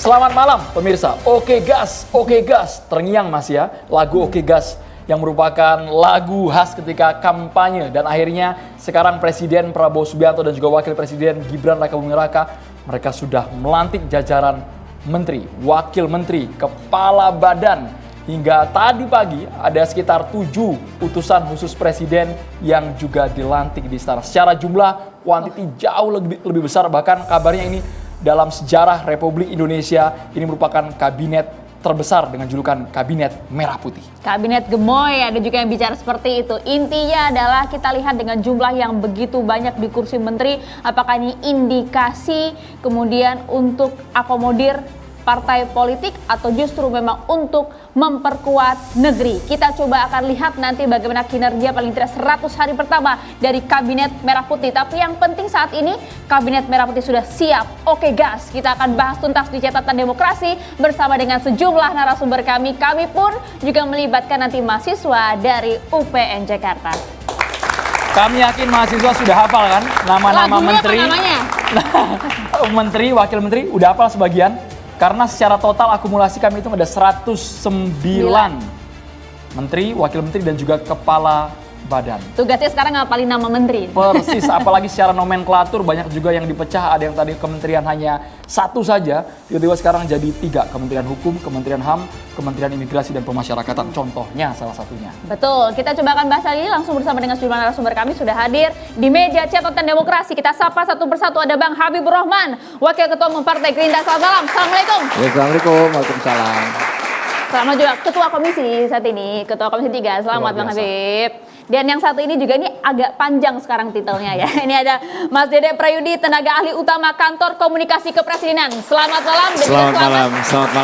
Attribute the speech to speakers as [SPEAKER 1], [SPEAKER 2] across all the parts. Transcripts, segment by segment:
[SPEAKER 1] Selamat malam pemirsa. Oke gas, terngiang Mas ya. Lagu Oke Gas yang merupakan lagu khas ketika kampanye. Dan akhirnya sekarang Presiden Prabowo Subianto dan juga Wakil Presiden Gibran Rakabuming Raka, mereka sudah melantik jajaran menteri, wakil menteri, kepala badan. Hingga tadi pagi ada sekitar 7 utusan khusus presiden yang juga dilantik di istana. Secara jumlah kuantiti jauh lebih besar, bahkan kabarnya ini dalam sejarah Republik Indonesia ini merupakan kabinet terbesar dengan julukan Kabinet Merah Putih.
[SPEAKER 2] Kabinet gemoy, ada juga yang bicara seperti itu. Intinya adalah kita lihat dengan jumlah yang begitu banyak di kursi menteri, apakah ini indikasi kemudian untuk akomodir partai politik atau justru memang untuk memperkuat negeri. Kita coba akan lihat nanti bagaimana kinerja paling tidak 100 hari pertama dari Kabinet Merah Putih. Tapi yang penting saat ini Kabinet Merah Putih sudah siap. Oke gas, kita akan bahas tuntas di Catatan Demokrasi bersama dengan sejumlah narasumber kami. Kami pun juga melibatkan nanti mahasiswa dari UPN Jakarta.
[SPEAKER 1] Kami yakin mahasiswa sudah hafal kan nama-nama menteri.
[SPEAKER 2] Apa namanya?
[SPEAKER 1] Menteri, wakil menteri udah hafal sebagian. Karena secara total akumulasi kami itu ada 109 menteri, wakil menteri dan juga kepala badan.
[SPEAKER 2] Tugasnya sekarang ngapalin nama menteri.
[SPEAKER 1] Persis, apalagi secara nomenklatur banyak juga yang dipecah. Ada yang tadi kementerian hanya satu saja, tiba-tiba sekarang jadi 3. Kementerian Hukum, Kementerian HAM, Kementerian Imigrasi dan Pemasyarakatan. Contohnya salah satunya.
[SPEAKER 2] Betul, kita coba akan bahas lagi langsung bersama dengan sejumlah narasumber kami sudah hadir di meja Catatan Demokrasi. Kita sapa satu persatu, ada Bang Habibur Rahman, Wakil Ketua Umum Partai Gerindra. Selamat malam, Assalamualaikum.
[SPEAKER 3] Assalamualaikum, waalaikumsalam.
[SPEAKER 2] Selamat juga Ketua Komisi saat ini, Ketua Komisi 3. Selamat Bang Habib. Dan yang satu ini juga ini agak panjang sekarang titelnya ya. Ini ada Mas Dede Prayudi, tenaga ahli utama Kantor Komunikasi Kepresidenan. Selamat malam.
[SPEAKER 3] Selamat malam.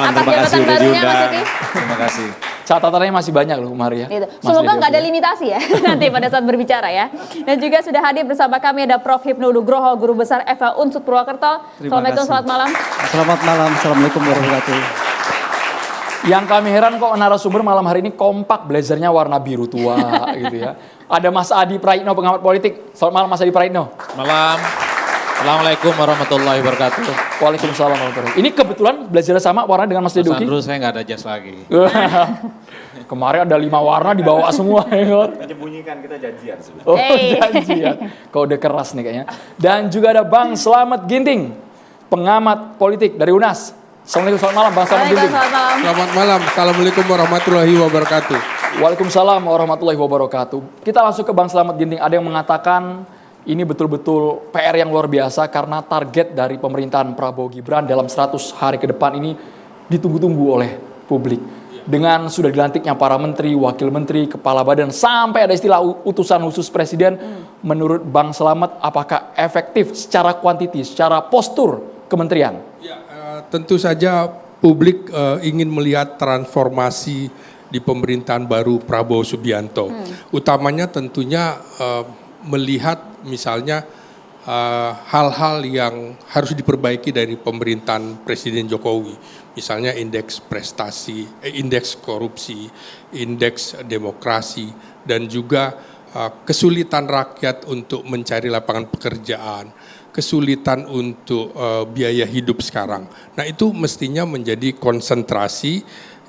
[SPEAKER 2] Atas jabatan barunya Mas Dede.
[SPEAKER 3] Terima kasih.
[SPEAKER 1] Catatannya masih banyak loh Maria.
[SPEAKER 2] Gitu. Semoga nggak ada limitasi ya nanti pada saat berbicara ya. Dan juga sudah hadir bersama kami ada Prof. Hipnu Nugroho, Guru Besar FH Unsud Purwokerto. Assalamualaikum, selamat malam.
[SPEAKER 3] Selamat malam, Assalamualaikum warahmatullahi wabarakatuh.
[SPEAKER 1] Yang kami heran kok narasumber malam hari ini kompak, blazernya warna biru tua gitu ya. Ada Mas Adi Praitno, pengamat politik. Selamat malam Mas Adi Praitno.
[SPEAKER 4] Malam. Assalamualaikum warahmatullahi wabarakatuh.
[SPEAKER 1] Waalaikumsalam warahmatullahi wabarakatuh. Ini kebetulan blazernya sama warna dengan Mas Deduki.
[SPEAKER 4] Sandro, saya nggak ada jas lagi.
[SPEAKER 1] Kemarin ada 5 warna dibawa semua.
[SPEAKER 5] Menyembunyikan, kita janjian sebenarnya.
[SPEAKER 1] Oh janjian. Kode keras nih kayaknya. Dan juga ada Bang Slamet Ginting, pengamat politik dari UNAS. Assalamualaikum, selamat malam Bang Slamet Ginting.
[SPEAKER 6] Selamat malam, Assalamualaikum warahmatullahi wabarakatuh.
[SPEAKER 1] Waalaikumsalam warahmatullahi wabarakatuh. Kita langsung ke Bang Slamet Ginting. Ada yang mengatakan ini betul-betul PR yang luar biasa karena target dari pemerintahan Prabowo Gibran dalam 100 hari ke depan ini ditunggu-tunggu oleh publik. Dengan sudah dilantiknya para menteri, wakil menteri, kepala badan, sampai ada istilah utusan khusus presiden. Menurut Bang Slamet, apakah efektif secara kuantiti, secara postur kementerian?
[SPEAKER 6] Ya, tentu saja publik ingin melihat transformasi di pemerintahan baru Prabowo Subianto. Utamanya tentunya melihat misalnya hal-hal yang harus diperbaiki dari pemerintahan Presiden Jokowi. Misalnya indeks prestasi, indeks korupsi, indeks demokrasi, dan juga kesulitan rakyat untuk mencari lapangan pekerjaan, kesulitan untuk biaya hidup sekarang. Nah itu mestinya menjadi konsentrasi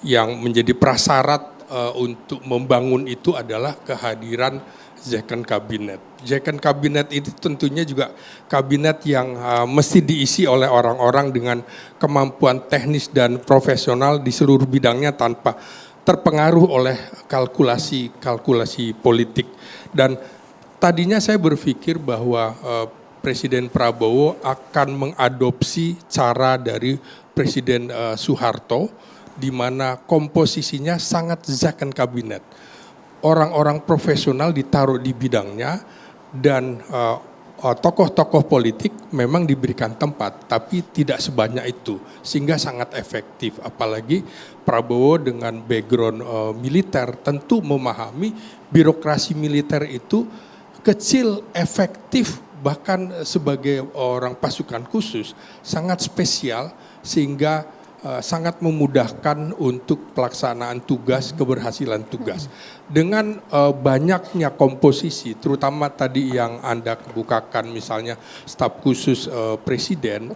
[SPEAKER 6] yang menjadi prasyarat untuk membangun itu adalah kehadiran Second Kabinet. Second Kabinet itu tentunya juga kabinet yang mesti diisi oleh orang-orang dengan kemampuan teknis dan profesional di seluruh bidangnya tanpa terpengaruh oleh kalkulasi politik. Dan tadinya saya berpikir bahwa Presiden Prabowo akan mengadopsi cara dari Presiden Soeharto di mana komposisinya sangat second kabinet. Orang-orang profesional ditaruh di bidangnya dan tokoh-tokoh politik memang diberikan tempat, tapi tidak sebanyak itu sehingga sangat efektif. Apalagi Prabowo dengan background militer tentu memahami birokrasi militer itu kecil, efektif, bahkan sebagai orang pasukan khusus sangat spesial sehingga sangat memudahkan untuk pelaksanaan tugas, keberhasilan tugas. Dengan banyaknya komposisi, terutama tadi yang Anda bukakan misalnya staf khusus presiden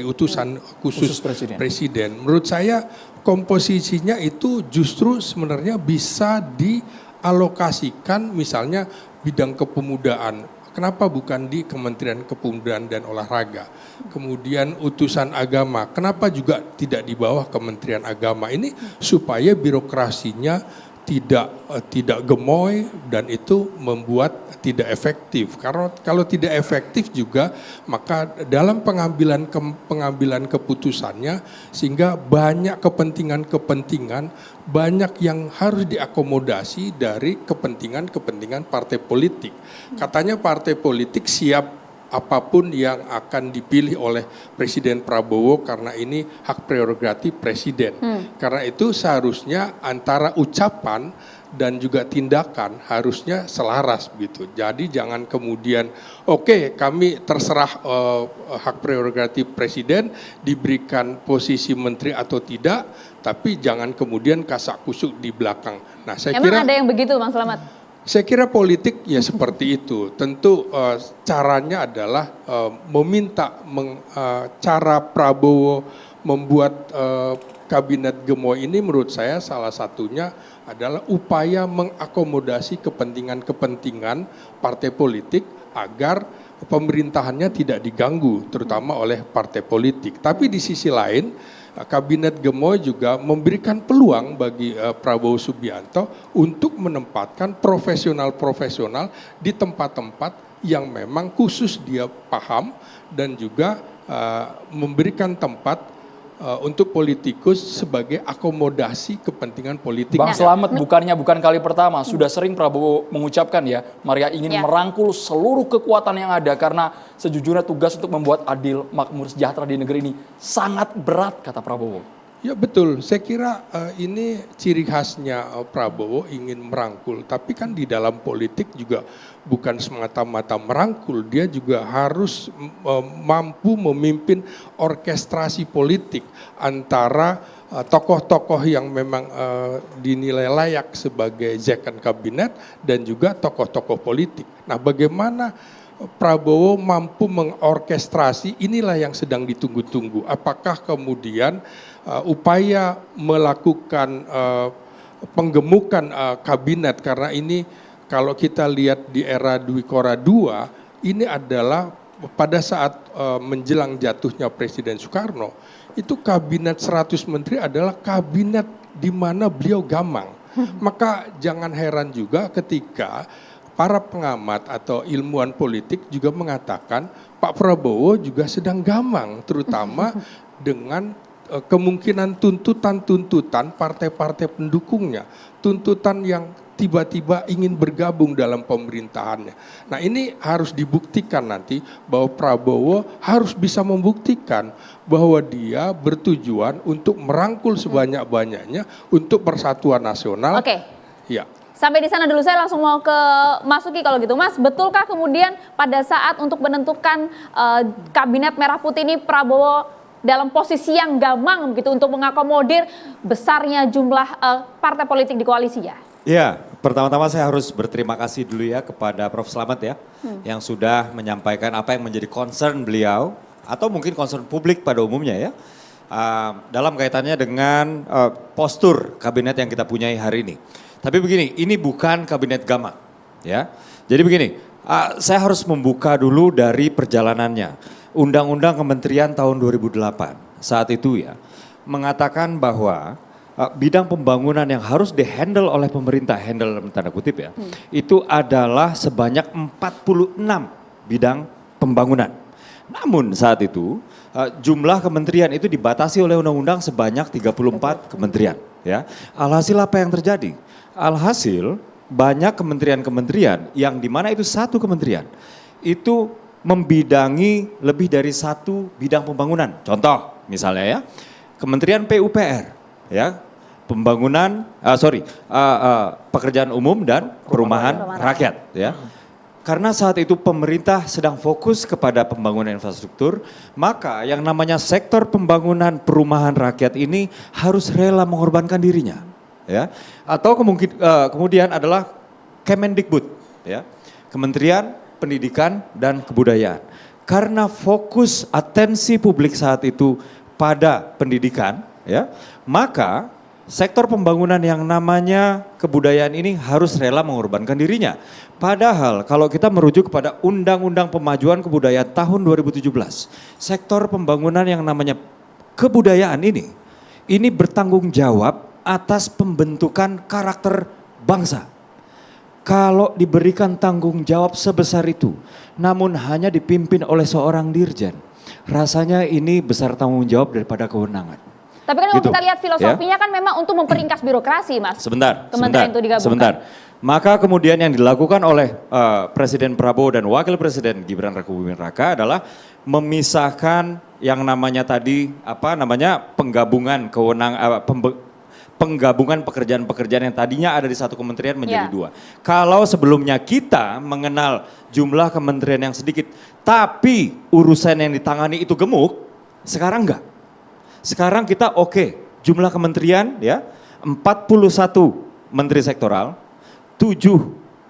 [SPEAKER 6] utusan khusus presiden. Menurut saya komposisinya itu justru sebenarnya bisa dialokasikan misalnya bidang kepemudaan. Kenapa bukan di Kementerian Kepemudaan dan Olahraga? Kemudian utusan agama, kenapa juga tidak di bawah Kementerian Agama? Ini supaya birokrasinya tidak gemoy dan itu membuat tidak efektif. Karena kalau tidak efektif juga maka dalam pengambilan keputusannya sehingga banyak kepentingan banyak yang harus diakomodasi dari kepentingan partai politik. Katanya partai politik siap apapun yang akan dipilih oleh Presiden Prabowo karena ini hak prerogatif Presiden. Karena itu seharusnya antara ucapan dan juga tindakan harusnya selaras begitu. Jadi jangan kemudian kami terserah hak prerogatif Presiden diberikan posisi menteri atau tidak, tapi jangan kemudian kasak kusuk di belakang. Nah, saya kira
[SPEAKER 2] ada yang begitu, Bang Slamet?
[SPEAKER 6] Saya kira politik ya seperti itu. Tentu caranya adalah meminta cara Prabowo membuat kabinet gemoy ini menurut saya salah satunya adalah upaya mengakomodasi kepentingan partai politik agar pemerintahannya tidak diganggu terutama oleh partai politik. Tapi di sisi lain kabinet gemoy juga memberikan peluang bagi Prabowo Subianto untuk menempatkan profesional-profesional di tempat-tempat yang memang khusus dia paham dan juga memberikan tempat untuk politikus sebagai akomodasi kepentingan politik.
[SPEAKER 1] Bang Slamet bukan kali pertama, sudah sering Prabowo mengucapkan ya, Maria ingin merangkul seluruh kekuatan yang ada karena sejujurnya tugas untuk membuat adil, makmur, sejahtera di negeri ini sangat berat kata Prabowo.
[SPEAKER 6] Ya betul, saya kira ini ciri khasnya Prabowo ingin merangkul, tapi kan di dalam politik juga bukan semata-mata merangkul, dia juga harus mampu memimpin orkestrasi politik antara tokoh-tokoh yang memang dinilai layak sebagai second kabinet dan juga tokoh-tokoh politik. Nah, bagaimana Prabowo mampu mengorkestrasi, inilah yang sedang ditunggu-tunggu. Apakah kemudian upaya melakukan penggemukan kabinet, karena ini kalau kita lihat di era Dwi Kora II, ini adalah pada saat menjelang jatuhnya Presiden Soekarno, itu kabinet 100 menteri adalah kabinet di mana beliau gamang. Maka jangan heran juga ketika para pengamat atau ilmuwan politik juga mengatakan Pak Prabowo juga sedang gamang, terutama dengan kemungkinan tuntutan-tuntutan partai-partai pendukungnya, tuntutan yang tiba-tiba ingin bergabung dalam pemerintahannya. Nah, ini harus dibuktikan nanti bahwa Prabowo harus bisa membuktikan bahwa dia bertujuan untuk merangkul sebanyak-banyaknya untuk persatuan nasional.
[SPEAKER 2] Oke.
[SPEAKER 6] Ya.
[SPEAKER 2] Sampai di sana dulu, saya langsung mau ke Mas Uki kalau gitu. Mas, betulkah kemudian pada saat untuk menentukan kabinet merah putih ini Prabowo dalam posisi yang gamang gitu untuk mengakomodir besarnya jumlah partai politik di koalisi ya?
[SPEAKER 5] Ya, pertama-tama saya harus berterima kasih dulu ya kepada Prof. Slamet ya, yang sudah menyampaikan apa yang menjadi concern beliau, atau mungkin concern publik pada umumnya ya, dalam kaitannya dengan postur kabinet yang kita punyai hari ini. Tapi begini, ini bukan kabinet gamang ya. Jadi begini, saya harus membuka dulu dari perjalanannya. Undang-Undang Kementerian tahun 2008 saat itu ya, mengatakan bahwa bidang pembangunan yang harus dihandle oleh pemerintah, handle dalam tanda kutip ya, itu adalah sebanyak 46 bidang pembangunan. Namun saat itu jumlah kementerian itu dibatasi oleh undang-undang sebanyak 34 kementerian ya. Alhasil apa yang terjadi? Alhasil banyak kementerian-kementerian yang dimana itu satu kementerian itu membidangi lebih dari satu bidang pembangunan. Contoh misalnya ya, Kementerian PUPR ya, pekerjaan umum dan perumahan rakyat ya. Karena saat itu pemerintah sedang fokus kepada pembangunan infrastruktur, maka yang namanya sektor pembangunan perumahan rakyat ini harus rela mengorbankan dirinya. Ya. Atau kemudian adalah Kemendikbud, ya, Kementerian Pendidikan dan Kebudayaan. Karena fokus atensi publik saat itu pada pendidikan, ya, maka sektor pembangunan yang namanya kebudayaan ini harus rela mengorbankan dirinya. Padahal kalau kita merujuk kepada Undang-Undang Pemajuan Kebudayaan tahun 2017, sektor pembangunan yang namanya kebudayaan ini bertanggung jawab atas pembentukan karakter bangsa. Kalau diberikan tanggung jawab sebesar itu, namun hanya dipimpin oleh seorang dirjen, rasanya ini besar tanggung jawab daripada kewenangan.
[SPEAKER 2] Tapi kan kalau
[SPEAKER 5] Gitu.
[SPEAKER 2] kita lihat filosofinya kan memang untuk memperingkas birokrasi, Mas. Kementerian itu digabungkan.
[SPEAKER 5] Sebentar. Maka kemudian yang dilakukan oleh Presiden Prabowo dan Wakil Presiden Gibran Rakabuming Raka adalah memisahkan yang namanya tadi penggabungan penggabungan pekerjaan-pekerjaan yang tadinya ada di satu kementerian menjadi dua. Kalau sebelumnya kita mengenal jumlah kementerian yang sedikit, tapi urusan yang ditangani itu gemuk, sekarang enggak. Sekarang kita jumlah kementerian ya 41 menteri sektoral, 7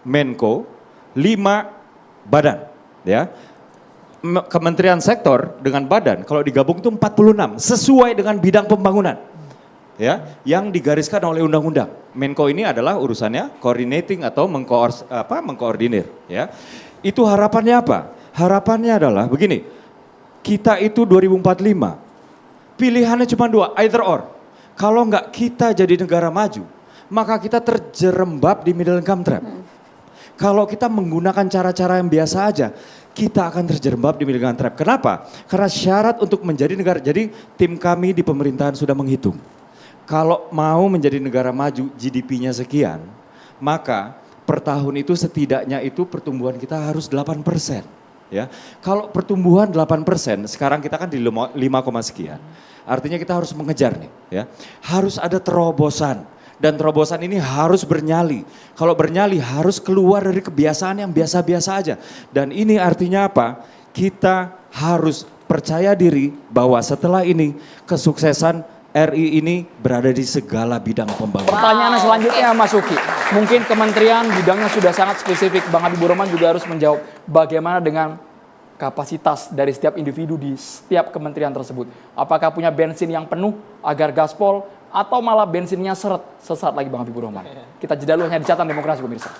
[SPEAKER 5] Menko, 5 badan ya. Kementerian sektor dengan badan kalau digabung itu 46 sesuai dengan bidang pembangunan. Ya, yang digariskan oleh undang-undang. Menko ini adalah urusannya coordinating atau mengkoordinir ya. Itu harapannya apa? Harapannya adalah begini. Kita itu 2045 pilihannya cuma dua, either or. Kalau enggak kita jadi negara maju, maka kita terjerembab di middle income trap. Kalau kita menggunakan cara-cara yang biasa aja, kita akan terjerembab di middle income trap. Kenapa? Karena syarat untuk menjadi negara, jadi tim kami di pemerintahan sudah menghitung. Kalau mau menjadi negara maju GDP-nya sekian, maka per tahun itu setidaknya itu pertumbuhan kita harus 8%. Ya. Kalau pertumbuhan 8%, sekarang kita kan di 5, sekian. Artinya kita harus mengejar nih, ya. Harus ada terobosan dan terobosan ini harus bernyali. Kalau bernyali harus keluar dari kebiasaan yang biasa-biasa aja. Dan ini artinya apa? Kita harus percaya diri bahwa setelah ini kesuksesan RI ini berada di segala bidang pembangunan.
[SPEAKER 1] Pertanyaan selanjutnya Mas Uki, mungkin kementerian bidangnya sudah sangat spesifik. Bang Habibur Rahman juga harus menjawab bagaimana dengan kapasitas dari setiap individu di setiap kementerian tersebut. Apakah punya bensin yang penuh agar gaspol atau malah bensinnya sesat lagi Bang Habibur Rahman? Kita jeda dulu hanya di Catatan Demokrasi pemirsa.